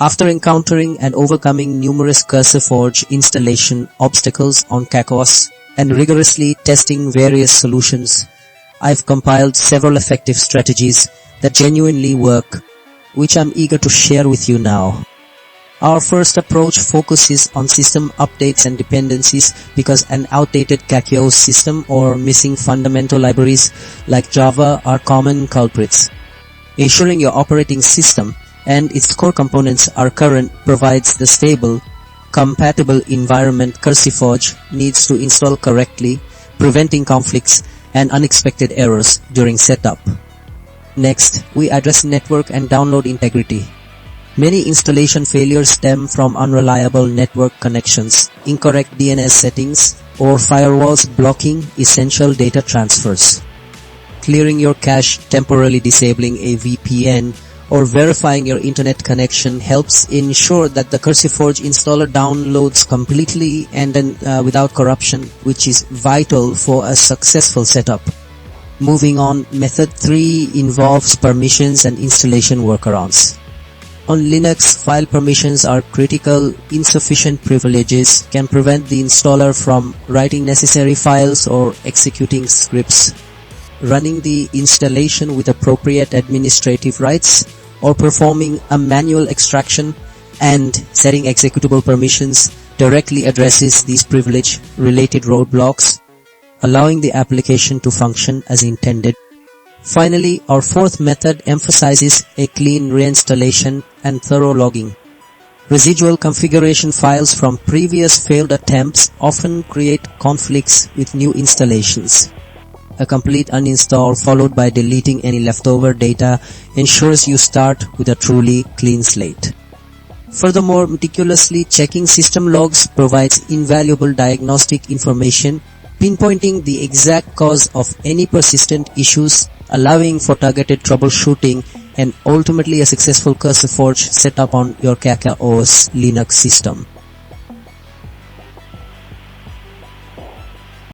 After encountering and overcoming numerous CurseForge installation obstacles on CachyOS and rigorously testing various solutions, I've compiled several effective strategies that genuinely work, which I'm eager to share with you now. Our first approach focuses on system updates and dependencies because an outdated CachyOS system or missing fundamental libraries like Java are common culprits. Ensuring your operating system and its core components are current provides the stable, compatible environment CurseForge needs to install correctly, preventing conflicts and unexpected errors during setup. Next, we address network and download integrity. Many installation failures stem from unreliable network connections, incorrect DNS settings, or firewalls blocking essential data transfers. Clearing your cache, temporarily disabling a VPN, or verifying your internet connection helps ensure that the CurseForge installer downloads completely and without corruption, which is vital for a successful setup. Moving on, method 3 involves permissions and installation workarounds. On Linux, file permissions are critical. Insufficient privileges can prevent the installer from writing necessary files or executing scripts. Running the installation with appropriate administrative rights or performing a manual extraction and setting executable permissions directly addresses these privilege-related roadblocks, allowing the application to function as intended. Finally, our fourth method emphasizes a clean reinstallation and thorough logging. Residual configuration files from previous failed attempts often create conflicts with new installations. A complete uninstall followed by deleting any leftover data ensures you start with a truly clean slate. Furthermore, meticulously checking system logs provides invaluable diagnostic information, pinpointing the exact cause of any persistent issues, allowing for targeted troubleshooting and ultimately a successful CurseForge setup on your CachyOS Linux system.